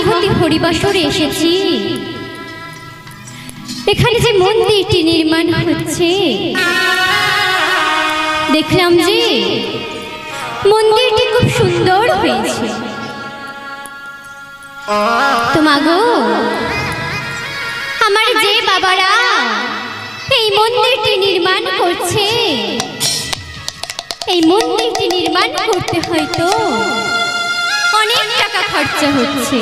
মহতি হরিবাসরে এসেছি। এখানে যে মন্দিরটি নির্মাণ হচ্ছে, দেখলাম যে মন্দিরটি খুব সুন্দর হয়েছে। তো মাগো, আমার যে বাবারা এই মন্দিরটি নির্মাণ করছে, এই মন্দিরটি নির্মাণ করতে হয়তো অনেক টাকা খরচা হচ্ছে।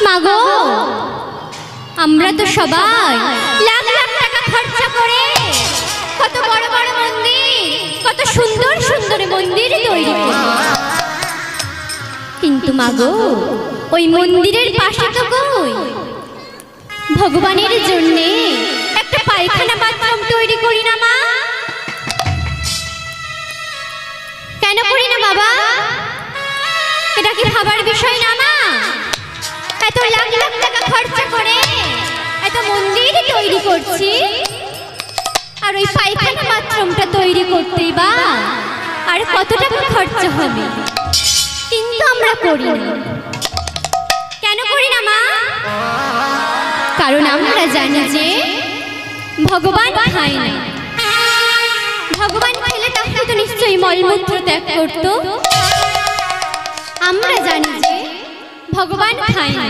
মাগো, আমরা তো সবাই লাখ লাখ টাকা খরচা করে কত বড় বড় মন্দির, কত সুন্দর সুন্দর মন্দির তৈরি করি, কিন্তু মাগো ওই মন্দিরের পাশে তো কই ভগবানের জন্য একটা পায়খানা বাথরুম তৈরি করি না মা? কেন করি না বাবা? এটা কি ভাবার বিষয় না মা? এত লাখ লাখ টাকা খরচা করে এত মন্দির তৈরি করছি, আর ওই পায়খানা বাথরুমটা তৈরি করতেই বা আর কত টাকা খরচা হবে, কিন্তু আমরা করি না। কেন করি না মা? কারণ আমরা জানি যে ভগবান খায় না। ভগবান খেলে তাহলে তো নিশ্চয়ই মলমূত্র ত্যাগ করতো। আমরা জানি যে ভগবান খায় না।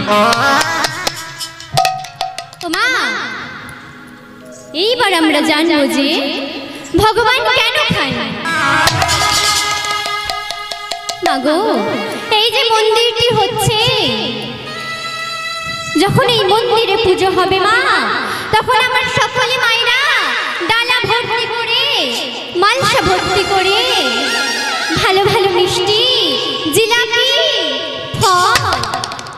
তো মা, এইবার আমরা জানবো যে ভগবান কেন খায় না। মাগো, এই যে মন্দিরটি হচ্ছে, যখন এই মন্দিরে পুজো হবে মা, তখন আমার সকলে মায়েরা ডালা ভর্তি করে, মালসা ভর্তি করে, ভালো ভালো মিষ্টি, জিলাপি, ফল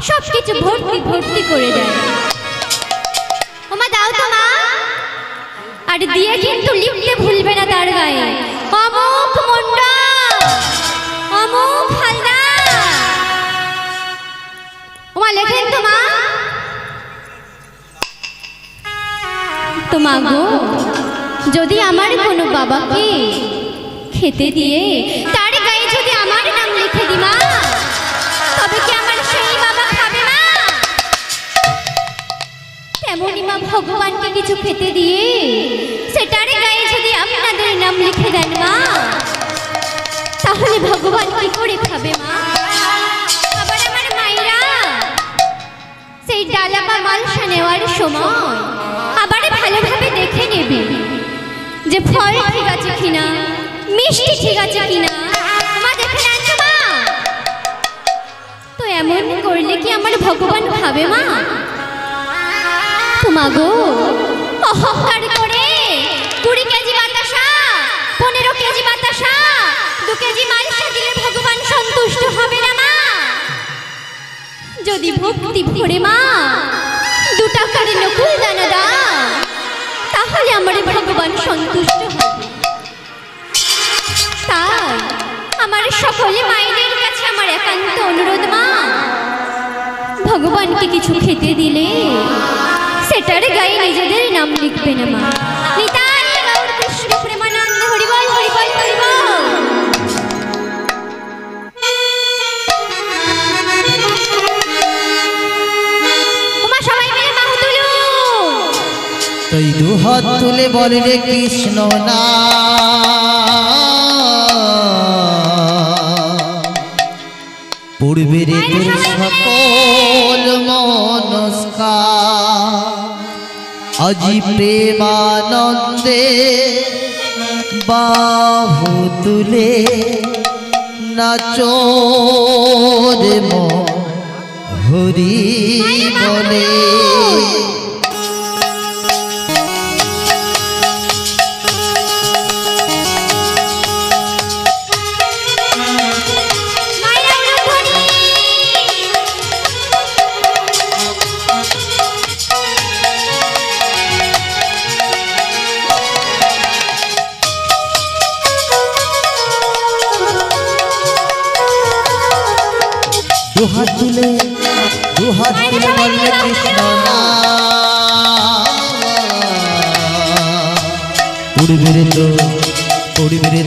সবকিছু ভর্তি ভর্তি করে দেয়। ওমা দাও তো মা, আর দিয়ে কিন্তু লিখতে ভুলবে না তার গায়ে অমুক মুন্ডা, অমুক হালদার। ওমা লেখেন তো মা। তো মা গো, যদি আমার কোনো বাবাকে খেতে দিয়ে তার গায়ে যদি আমার নাম লিখে দি মা, তবে কি আমার সেই বাবা খাবে মা? তেমনি মা, ভগবানকে কিছু খেতে দিয়ে সেটার গায়ে যদি আপনাদের নাম লিখে দেন মা, তাহলে ভগবান কি করে খাবে মা? আবার আমার মায়েরা সেই ডালা বা মালসা নেওয়ার সময় আবার ভালোভাবে দেখে নেবে যে ফল ঠিক আছে কিনা, মিষ্টি ঠিক আছে কিনা। মা দেখে নেন তো মা। তো এমন করলে কি আমার ভগবান খাবে মা? তো মা গো, অহংকার করে 20 কেজি বাতাসা, 15 কেজি বাতাসা, 2 কেজি মালসা দিলে ভগবান সন্তুষ্ট হবে না মা। যদি ভক্তি ভরে মা 2 টাকার নকুল দানা দাও, তাহলে আমার ভগবান সন্তুষ্ট হবে। তাই আমার সকলে মায়েদের কাছে আমার একান্ত অনুরোধ মা, ভগবানকে কিছু খেতে দিলে সেটার গায়ে নিজেদের নাম লিখবে না মা। নিতাই গৌর কৃষ্ণ প্রেমানন্দ, হরি বল হরি বল হরি বল। ওমা সবাই মিলে বাহু তুলো। তুই দুহাত তুলে বলে রে কৃষ্ণ না, পূর্বে রে তোর সকল মনস্কার, আজি প্রেমানন্দে বাহু তুলে নাচো রে মন হরি বলে। দুহাত তুলে বললে কৃষ্ণ না, পূর্বের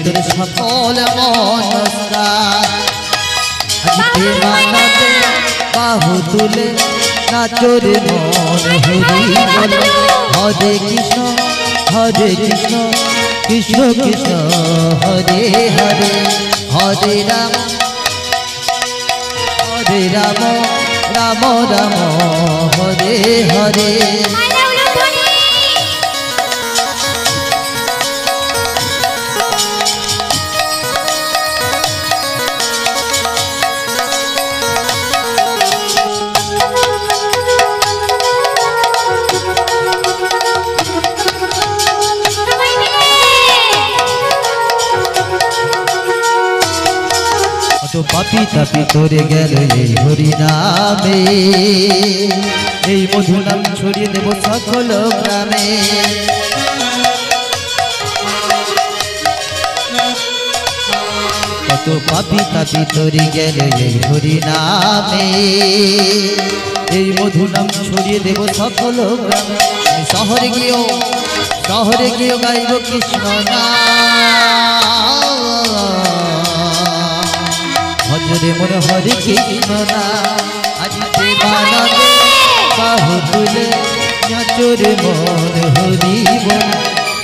তোর সকল মনস্কার, আজি প্রেমানন্দে বাহু তুলে নাচরে মন হরি বল হরে কৃষ্ণ কৃষ্ণ কৃষ্ণ হরে হরে হরে রাম রাম রাম হরে হরে পাপি তাপি তোরে গেল এই হরি নামে এই মধু নাম ছড়িয়ে দেব সকল গ্রামে কত পাপি তাপি তোরে গেল এই হরি নামে এই মধু নাম ছড়িয়ে দেব সকল গ্রামে শহরে গিয়েও গাইব কৃষ্ণ নাম ভজরে মন হরে কৃষ্ণ নাম আজি প্রেমানন্দে বাহু তুলে নাচরে মন হরি বল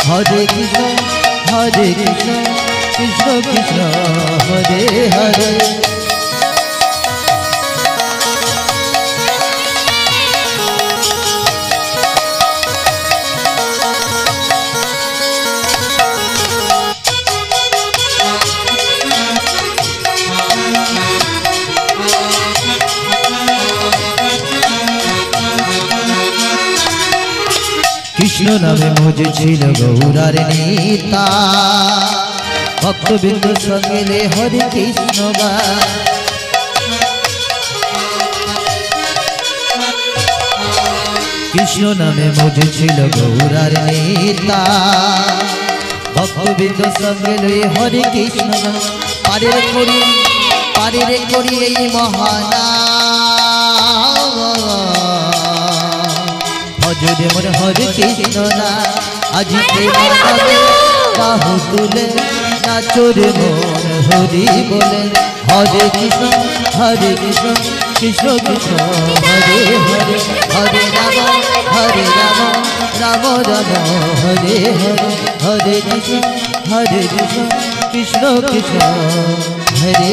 হরে কৃষ্ণ কৃষ্ণ কৃষ্ণ হরে হরে কৃষ্ণ নামে মজে ছিল গৌরার নেতা ভক্তবৃন্দ সঙ্গে হরে কৃষ্ণ গা কৃষ্ণ নামে মজে ছিল গৌরার নেতা ভক্তবৃন্দ সঙ্গে হরে কৃষ্ণ গা পারে করি এই মহানা ভজরে মোর হরে কৃষ্ণ না আজি প্রেমানন্দে বাহু তুলে নাচরে মন হরি বলে হরে কৃষ্ণ কৃষ্ণ কৃষ্ণ হরে হরে হরে রাম রাম রাম হরে হরে হরে কৃষ্ণ কৃষ্ণ কৃষ্ণ হরে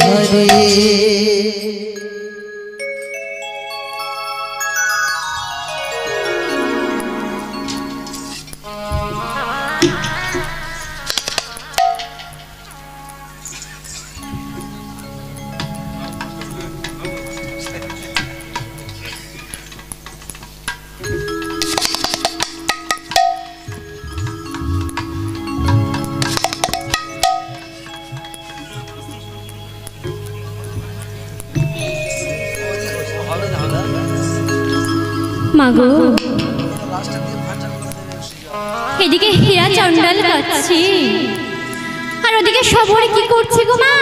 হরে মাগো এদিকে হীরা চন্ডাল গাচ্ছি আর ওদিকে সবরে কি করছে গো মা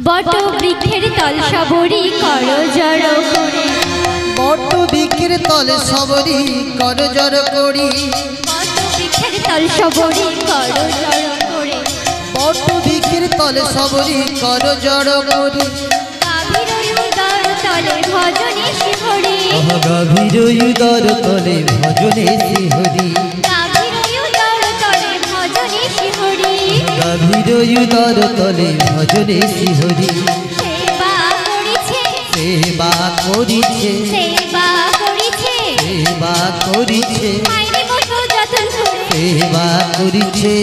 বট বৃক্ষের তল সবরি কর জড় করে বট বৃক্ষের তলে সবরি কর জড় করি বট বৃক্ষের তল সবরি কর জড় করে বট বৃক্ষের তলে সবরি কর জড় করি গভীর উদর তলে ভজনে শ্রীহরি গভীর উদর তলে ভজনে শ্রীহরি সেবা করিছে সেবা করিছে সেবা করিছে সেবা করিছে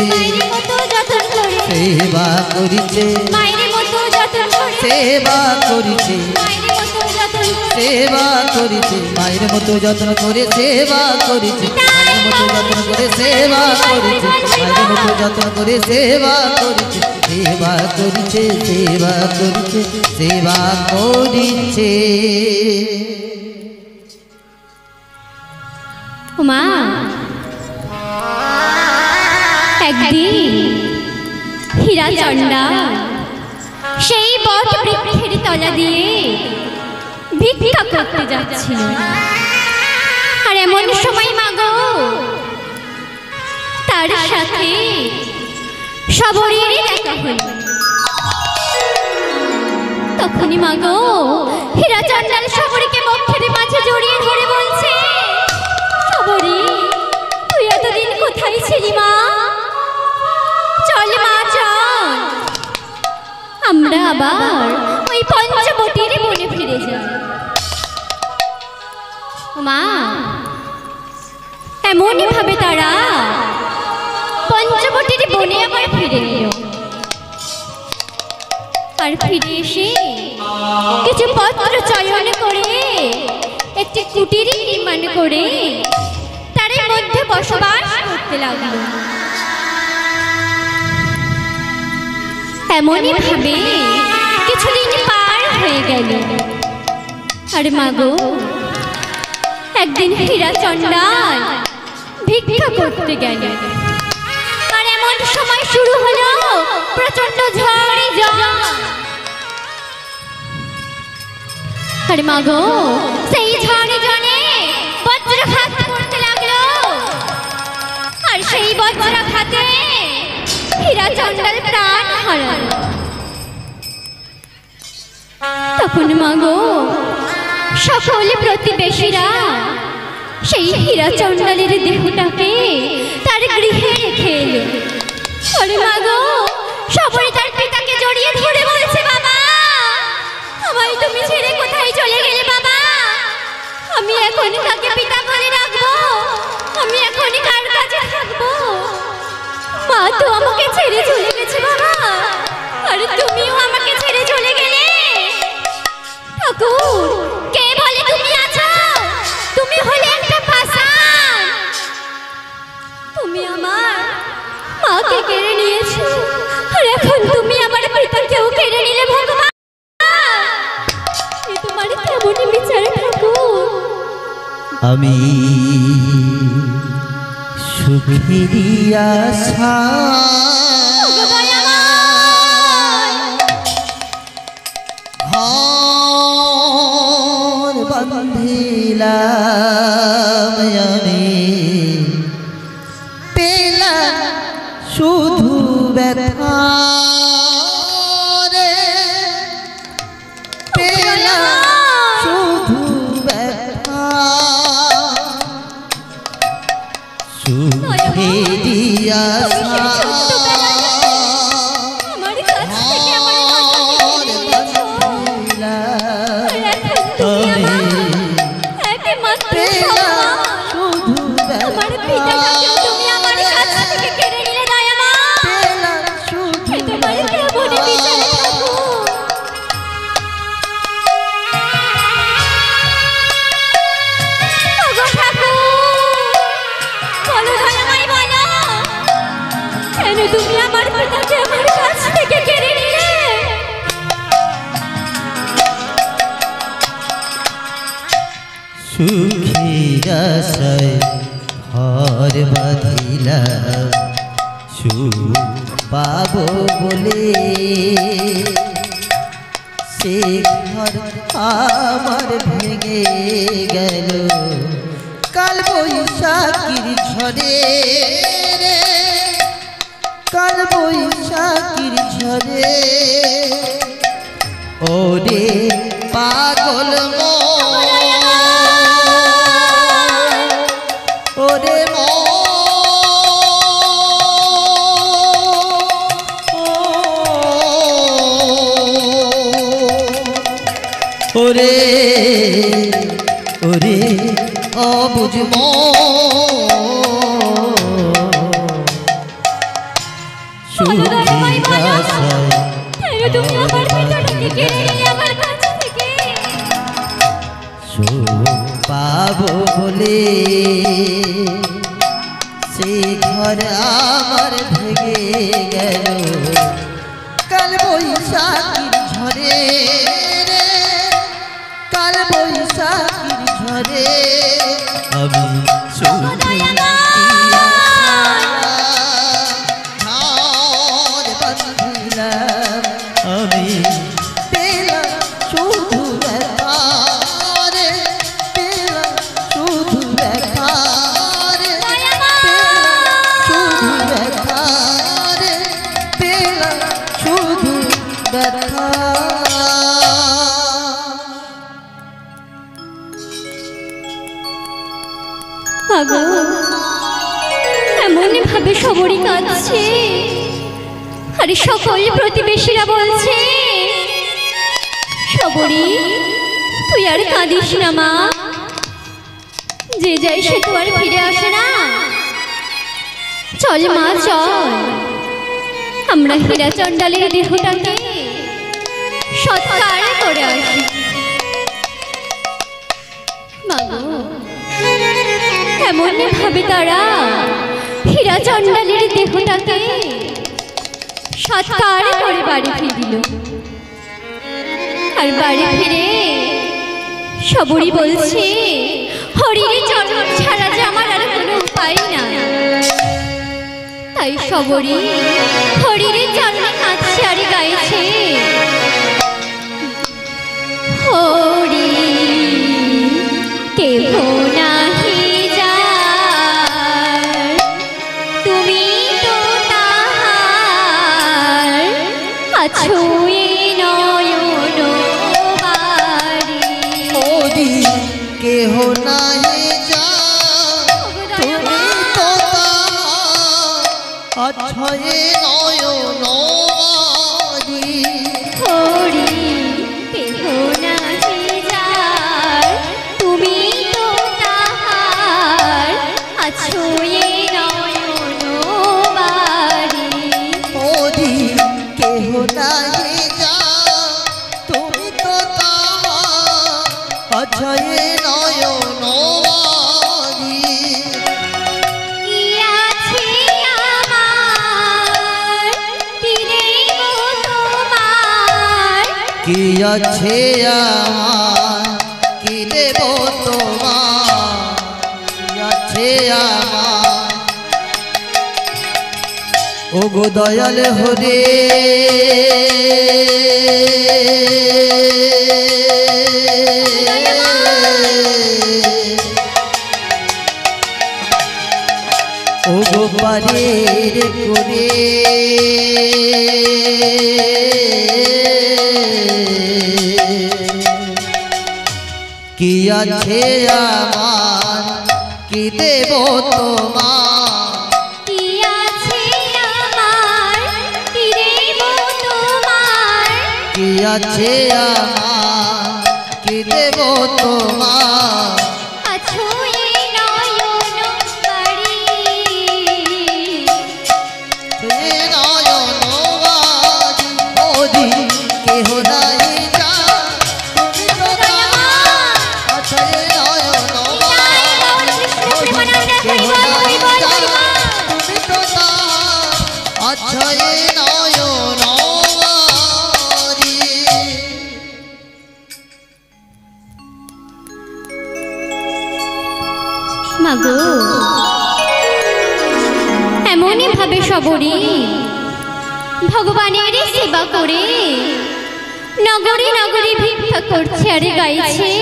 সেবা করিছে সেবা করিছে মায়ের মতো যত্ন করে সেবা করিছে মায়ের মতো যত্ন করে সেবা করিছে মায়ের মতো যত্ন করে সেবা করিছে সেবা করিছে সেবা করিছে সেবা করিছে মা একদিন হীরা চন্ডা সেই বট বৃক্ষের তলা দিয়ে ভিক্ষা করতে যাচ্ছিল আর এমন সময় মাগো তার সাথে সবরেরই দেখা হল। তো তখনই মা গো হীরা চন্ডাল সবরীকে বক্ষের মাঝে জড়িয়ে ধরে বলছে, সবরী তুই এতদিন কোথায় ছিলি মা? চল মা চল, আমরা আবার ওই পঞ্চবটির বনে ফিরে যাই। মা এমনই ভাবে তারা পঞ্চবটির বনে আবার ফিরে এলো। আর ফিরে এসে কিছু পত্র চয়ন করে একটি কুটির নির্মাণ করে তার মধ্যে বসবাস করতে লাগলো। এমনই ভাবে কিছুদিন পার হয়ে গেল। আর মাগো একদিন হীরা চন্ডাল ভিক্ষা করতে গেল। আর এমন সময় শুরু হলো প্রচন্ড ঝড়ে ঝড়। আর মাগো সেই ঝড়ে জনে বজ্রঘাত করতে লাগলো। আর সেই বজ্রঘাতে হীরা চন্ডাল প্রাণ হারালো। তখন মাগো সকল প্রতিবেশীরা সেই হীরা চন্ডালের দেহটাকে তার গৃহে রেখে এলো। আরে মাগো সবরী তার পিতাকে জড়িয়ে ধরে বলছে, বাবা আমায় তুমি ছেড়ে কোথায় চলে গেলে বাবা? আমি এখন কাকে পিতা বলে রাখবো? আমি এখন কার কাছে থাকবো? মা তো আমাকে ছেড়ে চলে গেছে বাবা, আর তুমিও আমাকে ছেড়ে চলে গেলে। ঠাকুর কে বলে তুমি আছো? তুমি হলে একটা পাষাণ। তুমি আমার মাকে কেড়ে নিয়েছো, আর এখন তুমি আমার পিতাকেও কেড়ে নিলে ভগবান। এ তোমার কেমনই বিচার ঠাকুর? আমি সুখেরই আশা ঘর বাঁধিলাম আমি, পেলাম শুধু ব্যথা রে, পেলাম শুধু ব্যথা। সুখেরই আশা আমার কাছ থেকে আমার মাকে কেড়ে নিয়েছো, আর এখন তুমি আমার একমাত্র সম্বল। আমার পিতাকেও তুমি আমার কাছ থেকে কেড়ে নিলে দয়ামা। এ তোমার কেমনই বিচার ঠাকুর? ওগো ঠাকুর বলো দয়াময় বলো, কেন তুমি আমার পিতাকে আমার কাছ থেকে কেড়ে নিলে? সুখের আশায় ঘর বাঁধিলাম, সুখ পাবো বলে সে ঘর আমার ভেঙে গেল কাল বৈশাখীর ঝড়ে রে, কাল বৈশাখীর ঝড়ে। ওরে পাগল মন, ওরে ওরে ওরে অবুঝ সুখের আশায় তুমি আমার পিতাকে কেড়ে নিলে আমার কাছ থেকে। সুখ পাবো বলে সে ঘর আমার ভেঙে গেল কাল বৈশাখীর ঝড়ে রে, কাল বৈশাখীর ঝড়ে। আমি সুখের ঘর বাঁধিলাম আমি, পেলাম শুধু ব্যথা রে, পেলাম শুধু ব্যথা রে, পেলাম শুধু ব্যথা রে, পেলাম শুধু ব্যথা। এমন ভাবে সবরই কাঁদছে, আরে সকল প্রতিবেশীরা বলছে, সবরী তুই আর কাঁদিস না মা, যে যায় সে তো আর ফিরে আসে না। চল মা চল, আমরা হীরা চণ্ডালের দেহটাকে সৎকার করে আসি। মাগো, এমন ভাবে তারা হীরা চণ্ডালের দেহটাকে সৎকার করে বাড়ি ফিরিল। আর বাড়ি ফিরে সবরী বলছে, হরির চরণ ছাড়া যে আমার আর কোনো উপায় নাই। তাই সবরী হরির চরণে কাঁদছে আর গাইছে, হরি কেহ নাহি যার, তুমি তো তাহার আছো এ নয়ন বাড়ি। ওরি কেহ নাই যা তুমি তো অছয়ে নয়ন বাড়ি। হরি কেহ নাহি যার, তুমি তো তাহার আছো এ নয়ন বাড়ি। ওরি কেহ নাই যা তুমি তো অছয়ে নয়ন বাড়ি। কি আছে আমার, কি দেব তোমার, কি আছে আমার কি দেব তোমার, কি আছে আমার ও গো দয়াল হরে। ও গো পারের করে কি আছে আমার কি দেব তোমার, কি আছে আমার, কি দেব তোমার, কি আছে আমার কি দেব তোমার। আছো এ নয়ন বাড়ি। তুমি নয়ন বাড়ি। ওরি কেহ নাই যা তুমি তো অছয়ে নয়ন বাড়ি। কেহ নাই যা তুমি তো অছয়ে নয়ন বাড়ি। মাগো, এমনই ভাবে সবরী ভগবানের সেবা করে নগরে নগরে ভিক্ষা করছে আর গাইছে,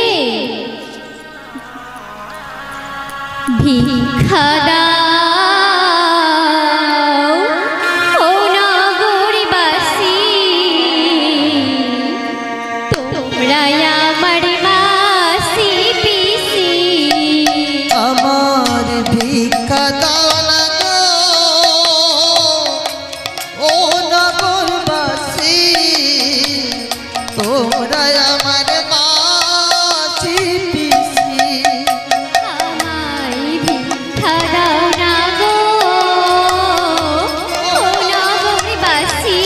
ভিক্ষা দাও ও নগরবাসী, তোমরা আমার মাসি পিসি। আমার ভিক্ষা দাও না গো ও নগরবাসী, তোমরা আমার মাসি পিসি। আমায় ভিক্ষা দাও না গো ও নগরবাসী,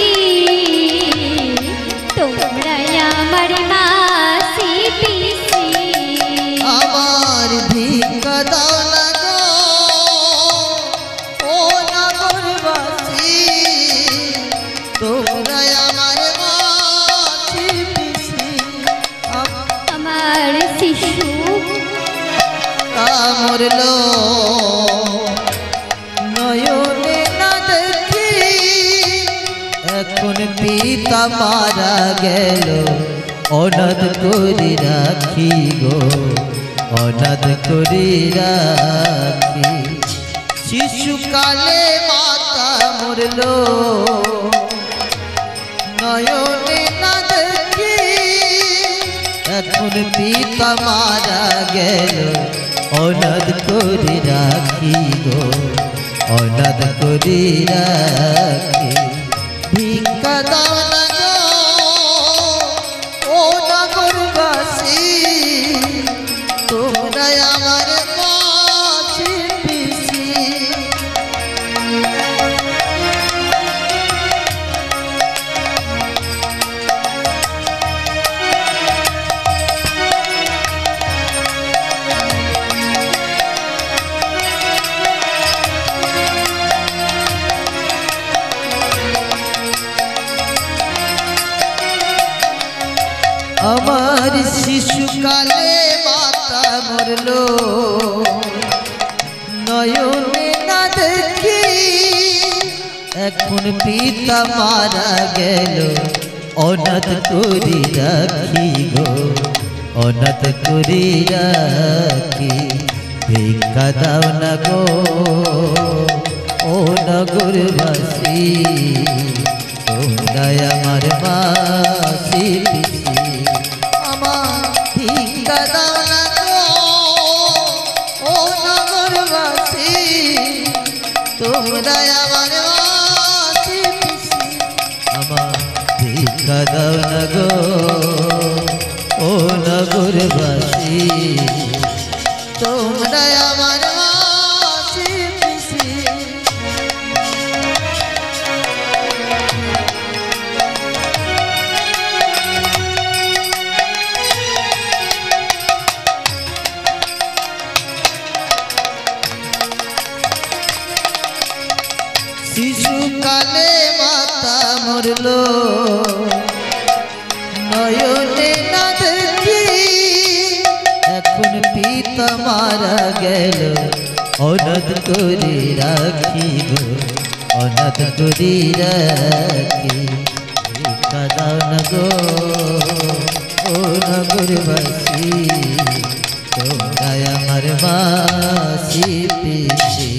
তোমরা আমার মাসি পিসি। আমার ভিক্ষা দাও না গো ও নগরবাসী, তোমরা আমার মাসি পিসি। আমার শিশু মরল নয়নে না দেখি, এখন পিতা মারা গেল অনাথ করে রাখি গো, অনাথ করে রাখি। শিশুকালে মাতা মরল নয়নে না দেখি, এখন পিতা মারা গেল অনাথ করে রাখি গো, অনাথ করি রাখি। ভিক্ষা দাও না গো ও নগরবাসী, তোমরা আমার মাঝি পিসি। আমার শিশুকালে মাতা মরলো, নয়নে না দেখি, এখন পিতা মারা গেল, অনাথ করি রাখি গো, অনাথ করি রাখি। ভিক্ষা দাও না গো ও নগরবাসী, তোমরা আমার মাসি পিসি। আমার ভিক্ষা দাও না গো ও নগরবাসী, তোমরা আমার মাসি পিসি। আমার ভিক্ষা দাও না গো ও নগরবাসী, তোমরা আমার মাসি পিসি। শিশুকালে মাতা মরলো, নয়নে না দেখি, এখন পিতা মারা গেল, অনাথ করি রাখি গো, অনাথ করি রাখি। ভিক্ষা দাও না গো ও নগরবাসী, তোমরা আমার মাসি পিসি।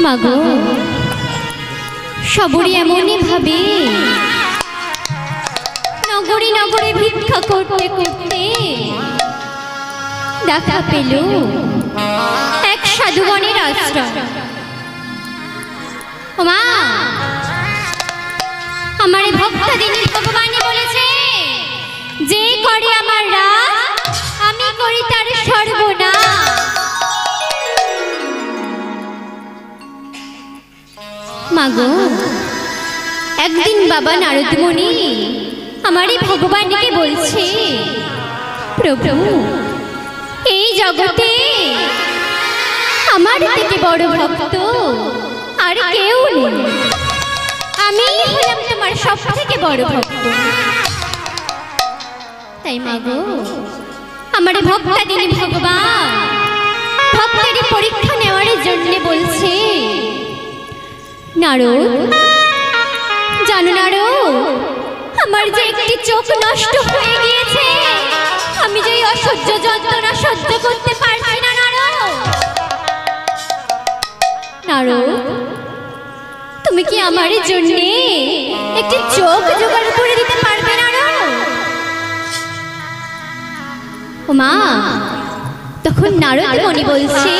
মাগো সবরি এমনই ভাবে নগরে নগরে ভিক্ষা করতে করতে দেখা পেল এক সাধুগণের আশ্রম। ও মা, আমার ভক্তদিনী ভগবানই বলেছে, যে করে আমার রাজ আমি করি তার সর্বনাশ। মাগো একদিন বাবা নারদ মুনি আমারই ভগবানকে বলছে, প্রভু এই জগতে আমার থেকে বড় ভক্ত আর কেউ নেই, আমি হলাম তোমার সব থেকে বড় ভক্ত। তাই মাগো আমার ভক্তদিনী ভগবান ভক্তের পরীক্ষা নেওয়ার জন্য বলছে, নারদ জানো নারদ, আমার যে একটি চোখ নষ্ট হয়ে গিয়েছে, আমি যে অসহ্য যন্ত্রণা সহ্য করতে পারছি না। নারদ তুমি কি আমার জন্য একটি চোখ জোগাড় করে দিতে পারবে নারদ? ও মা, তখন নারদ মুনি বলছে,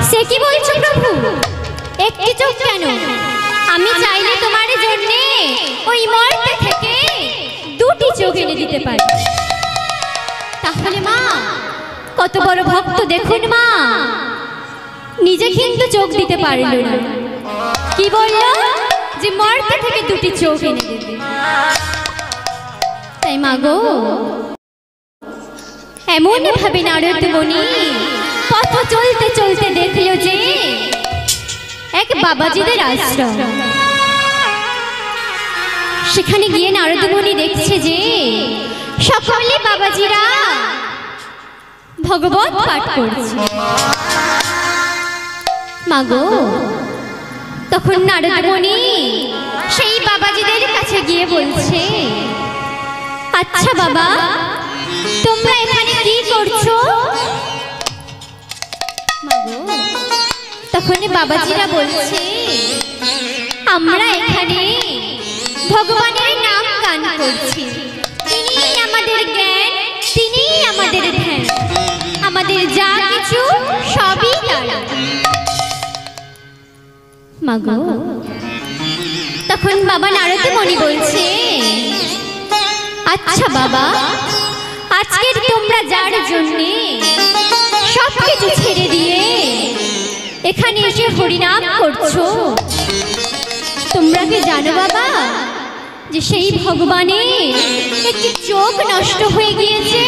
সে কি বলছো প্রভু, একটি চোখ কেন, আমি চাইলে তোমার জন্য ওই মর্তে থেকে দুটি চোখ এনে দিতে পারি। তাহলে মা কত বড় ভক্ত দেখুন মা, নিজে কিন্তু চোখ দিতে পারল না, কি বলল যে মর্তে থেকে দুটি চোখ এনে দেবে। তাই মাগো এমন ভাবে নারদ মুনি পথ চলতে চলতে দেখলো যে এক বাবাজিদের আশ্রম। সেখানে গিয়ে নারদ মুনি দেখছে যে সকলে বাবাজিরা ভগবত পাঠ করছে। মাগো তখন নারদ মুনি সেই বাবাজিদের কাছে গিয়ে বলছে, বাবাজি, আপনারা কি আচ্ছা বাবা, তোমরা এখানে কি করছো? মাগো, তখন বাবাজিরা বলছে, আমরা এখানে ভগবানের নাম গান করছি। তিনি আমাদের জ্ঞান, তিনি আমাদের ধ্যান, আমাদের যা কিছু সবই তারা। মাগো, তখন বাবা নারদ মুনি বলছে, আচ্ছা বাবা, আজকের তোমরা যার জন্যে সব কিছু ছেড়ে দিয়ে এখানে এসে হরিনাম করছো, তোমরা কি জানো বাবা যে সেই ভগবানের একটি চোখ নষ্ট হয়ে গিয়েছে?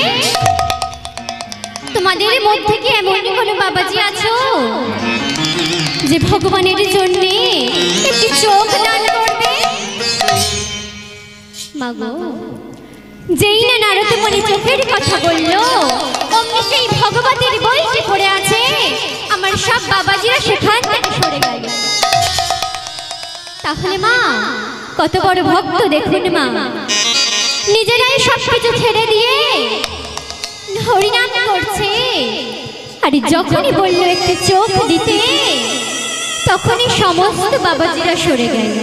তোমাদের মধ্যে কি এমন কোনো বাবাজি আছো যে ভগবানের জন্যে একটি চোখ দান করবে? মাগো, যেই না নারদ মুনি চোখের কথা বললো, অমনি সেই ভগবতীর বইটি পড়ে আছে, আমার সব বাবাজিরা সেখান থেকে সরে গেল। তাহলে মা কত বড় ভক্ত দেখুন মা, নিজেরাই সব কিছু ছেড়ে দিয়ে হরিনাম করছে, আর যখনই বলল একটি চোখ দিতে, তখনই সমস্ত বাবাজিরা সরে গেল।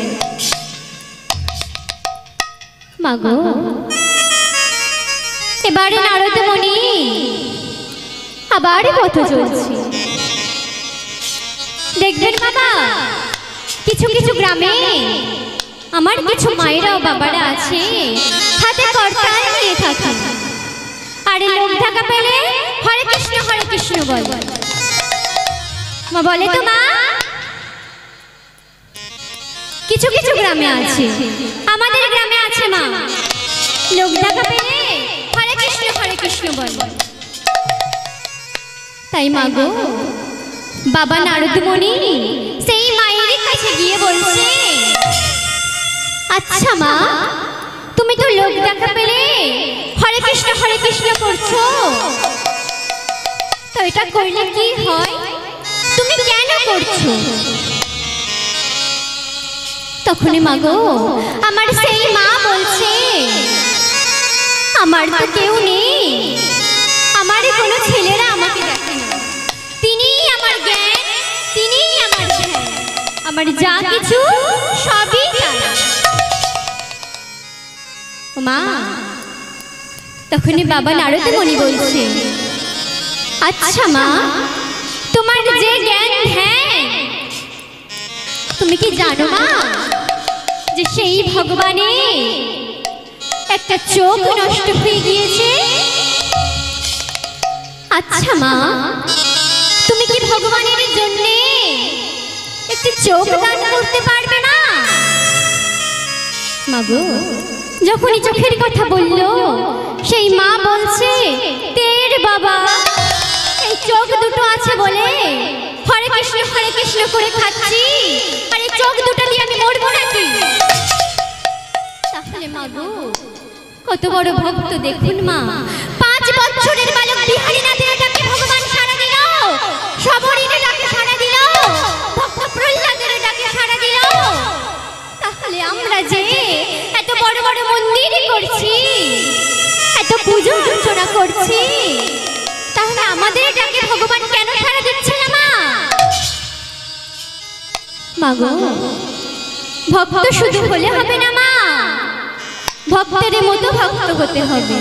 মাগো, এবারে নারদ মুনি আবার পথ চলছে। দেখবেন বাবা, কিছু কিছু গ্রামে আমার কিছু মায়েরা ও বাবারা আছে, হাতে করতাল নিয়ে থাকে, আর লোক ঢাকা পেলে হরে কৃষ্ণ বলে। মা বলে তো মা, কিছু কিছু গ্রামে আছে, আমাদের গ্রামে আছে মা, লোক ঢাকা পেলে হরে কৃষ্ণ বলে। তাই মাগো, বাবা নারদ মুনি সেই মায়ের কাছে গিয়ে বলছে, আচ্ছা মা, তুমি তো লোক দেখা পেলে হরে কৃষ্ণ করছো, তো এটা করলে কি হয়? তুমি কেন করছো? তখনই মাগো, আমার সেই মা বলছে, আমার তো কেউ নেই, আমার কোনো ছেলেরা আমাকে দেখে না, তিনিই আমার জ্ঞান, তিনিই আমার ধ্যান, আমার যা কিছু সবই তারা। মা, তখনই বাবা নারদ মুনি বলছে, আচ্ছা মা, তোমার যে জ্ঞান ধ্যান, তুমি কি জানো মা যে সেই ভগবানের একটা চোখ নষ্ট হয়ে গিয়েছে? আচ্ছা মা, তুমি কি ভগবানের জন্য একটি চোখ দান করতে পারবে না? মাগো, যখনই চোখের কথা বললো, সেই মা বলছে, তের বাবা, এই চোখ দুটো আছে বলে হরে কৃষ্ণ করে খাচ্ছি, আর এই চোখ দুটো দিয়ে আমি মরবো নাকি? তাহলে মাগো, কত বড় ভক্ত দেখুন মা, 5 বছরের বালক বিহারীনাথের ডাকে ভগবান সাড়া দিল, সবরীর ডাকে সাড়া দিল, ভক্ত প্রহ্লাদের ডাকে সাড়া দিল। তাহলে আমরা যে এত বড় বড় মন্দির করছি, এত পূজা অর্চনা করছি, তাহলে আমাদের ডাকে ভগবান কেন সাড়া দিচ্ছে না মা? মাগো, ভক্ত শুধু হলে হবে না মা, ভক্তের মতো ভক্ত হতে হবে।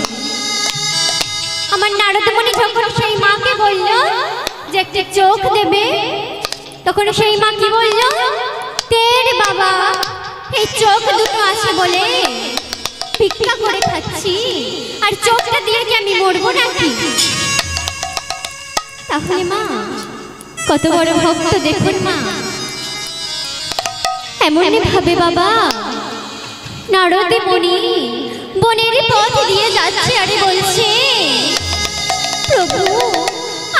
আমার নারদ মুনি যখন সেই মাকে বলল যে একটা চোখ দেবে, তখন সেই মা কি বলল, তের বাবা, এই চোখ দুটো আছে বলে ভিক্ষা করে খাচ্ছি, আর চোখটা দিয়ে কি আমি মরবো নাকি? তাহলে মা, কত বড় ভক্ত দেখুন মা। এমনই ভাবে বাবা নারদ মুনি বনের পথ দিয়ে যাচ্ছে, আরে বলছে, প্রভু,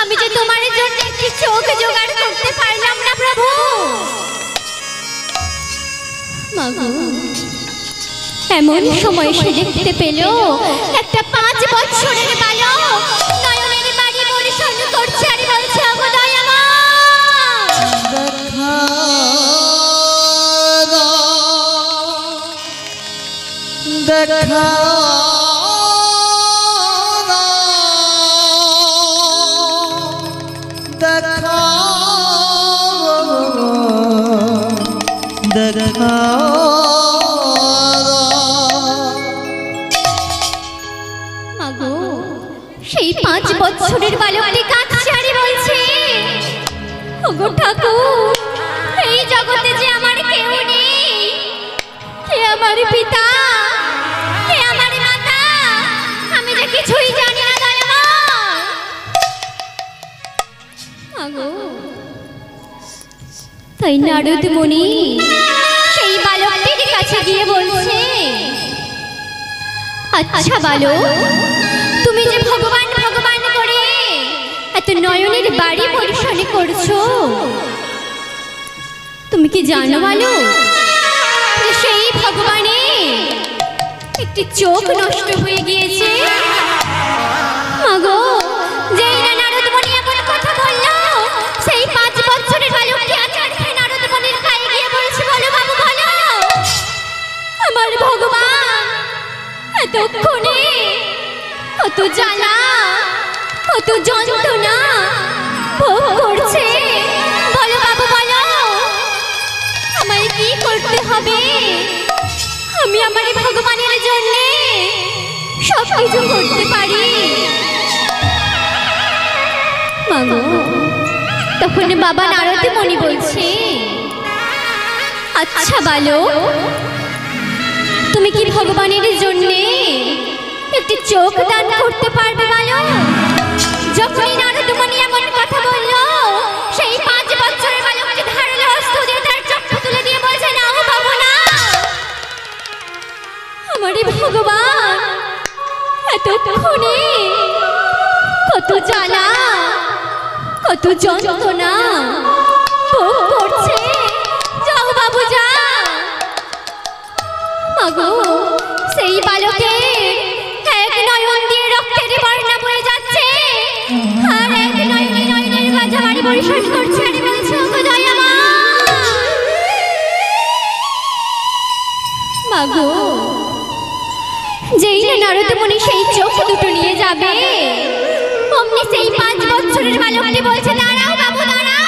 আমি যে তোমার জন্য একটি চোখ জোগাড় করতে পারলাম না প্রভু। মাগো, এমন সময় সে দেখতে পেল একটা 5 বছরের বালক নয়নের বাড়ি বর্ষণ করছে, আরে বলছে, ওগো দয়াময়, দেখা দেখাও মাগো সেই 5 বছরের বালকটি কাঁদছে আর বলছে, ওগো ঠাকুর, এই জগতে যে আমার কেউ নেই, কে আমার পিতা, কে আমার মাতা, আমি যে কিছুই জানি না দয়াময়। মাগো তাই নারদ মুনি সেই বালকটির কাছে গিয়ে বলছে, আচ্ছা বালক, তুমি যে ভগবান ভগবান করে এত নয়নের বাড়ি পরিশোধ করছো, তুমি কি জানো বালক যে সেই ভগবানে একটি চোখ নষ্ট হয়ে গিয়েছে? মাগো যেই না নারদ মুনি এমন কথা বললো, সেই 5 বছরের বালকটি আচার খেয়ে নারদ মুনির গায়ে গিয়ে বলছে, বলো বাবু বলো, আমার ভগবান এতক্ষণে কত জ্বালা কত যন্ত্রণা ভোগ করছে, বলো বাবু বলো, আমায় কি করতে হবে? আমি আমার ভগবানের জন্য সব কিছু করতে পারি। মাগো তখন বাবা নারদ মুনি বলছে, আচ্ছা বালক, তুমি কি ভগবানের জন্য একটি চোখ দান করতে পারবে বালক? যখনই নারদ মুনি এমন কথা বলল, সেই 5 বছরের বালকটি ধারালো হস্ত দিয়ে তার চক্ষু তুলে দিয়ে বলছে, নাও বাবু না, আমারই ভগবান এতক্ষণে কত জ্বালা কত যন্ত্রণা ভোগ করছে, যাও বাবু যা। মাগো সেই বালকের এক নয়ন দিয়ে রক্তের বর্ণা বয়ে যাচ্ছে, আর এক নয়নে নয়নের মাঝে বাড়ি পরিশোধ করছে আর বলছে, ওগো দয়াময়। মাগো যেই না নারদ মুনি সেই চোখ দুটো নিয়ে যাবে, অমনি সেই 5 বছরের বালকটি বলছে, দাঁড়াও বাবু দাঁড়াও,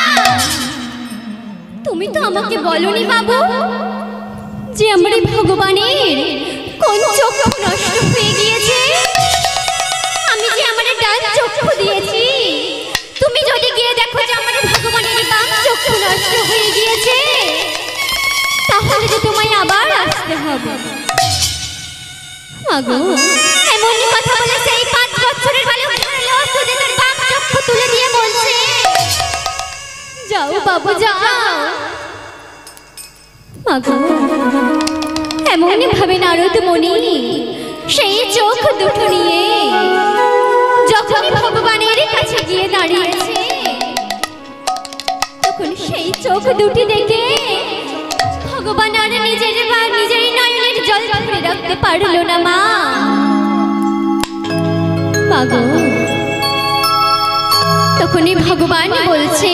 তুমি তো আমাকে বলনি বাবু যে আমার ভগবানের কোন চক্ষু নষ্ট হয়ে গিয়েছে, আমি যে আমার ডান চক্ষু দিয়েছি, তুমি যদি গিয়ে দেখো যে আমার ভগবানের বাম চক্ষু নষ্ট হয়ে গিয়েছে, তাহলে যে তোমায় আবার আসতে হবে। মাগো এমনই কথা বলে সেই 5 বছরের বালক ধারালো হস্ত দিয়ে তার বাম চক্ষু তুলে দিয়ে বলছে, যাও বাবু যাও। মাগো এমনই ভাবে নারদ মুনি সেই চোখ দুটো নিয়ে যখনই ভগবানের কাছে গিয়ে দাঁড়িয়েছে, তখন সেই চোখ দুটি দেখে ভগবান আর নিজেরই নয়নের জল ধরে রাখতে পারল না। মাগো তখনই ভগবান বলছে,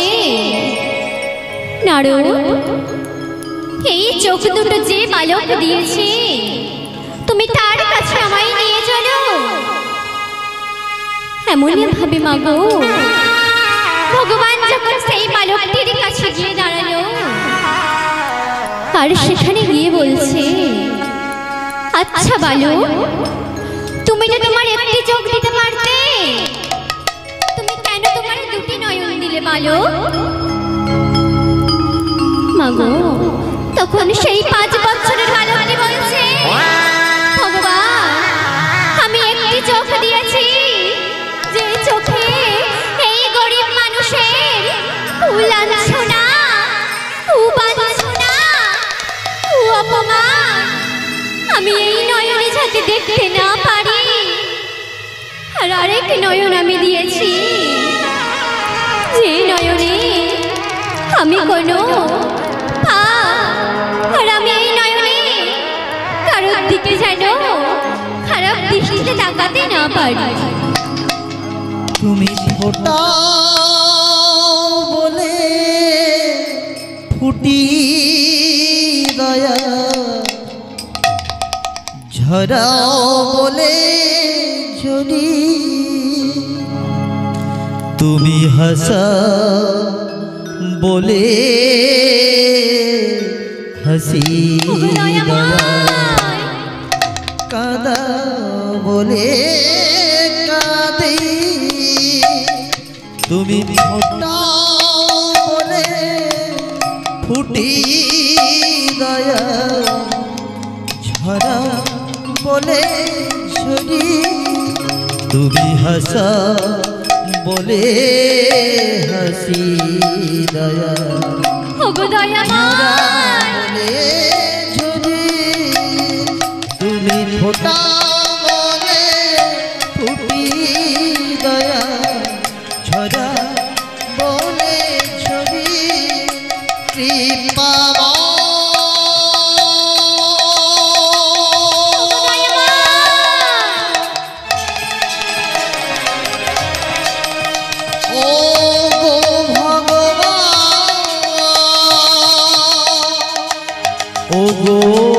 নারদ, এই চোখ দুটো যে বালক দিয়েছে, তুমি তার কাছে আমায় নিয়ে চলো। এমনই ভাবে মাগো ভগবান যখন সেই বালকটির কাছে গিয়ে দাঁড়ালো, আর সেখানে গিয়ে বলছে, আচ্ছা বালক, তুমি তো তোমার একটি চোখ দিতে পারতে, তুমি কেন তোমার দুটি নয়ন দিলে বালক? মাগো তখন সেই 5 বছরের বালকটি বলছে, ভগবান আমি একটি চোখ দিয়েছি, যে চোখে এই গরিব মানুষের কুলাঞ্ছনা কুবাঞ্ছনা কুঅপমান আমি এই নয়নে যাতে দেখতে না পারি, আর আরেক নয়ন আমি দিয়েছি, যে নয়নে আমি কোনো আর আমি এই নয়নে কারোর দিকে যেন খারাপ দৃষ্টিতে তাকাতে না পারি। তুমি ফোটা বলে ফুটি দয়া, ঝরাও বলে ঝরি, তুমি হাসা বলে হাসি ওগো দয়া দয়াময় কাদা বলে কাঁদে তুমি ফোটা বলে ফুটি দয়া ছড়া বলে ছড়ি তুমি হাসা বলে হাসি দয়া ওগো দয়াময় বলে ঝরি তুমি ফোটা বলে ফুটি দয়া ছড়া বলে ছবি কৃপা ও গো ভগবান ও গো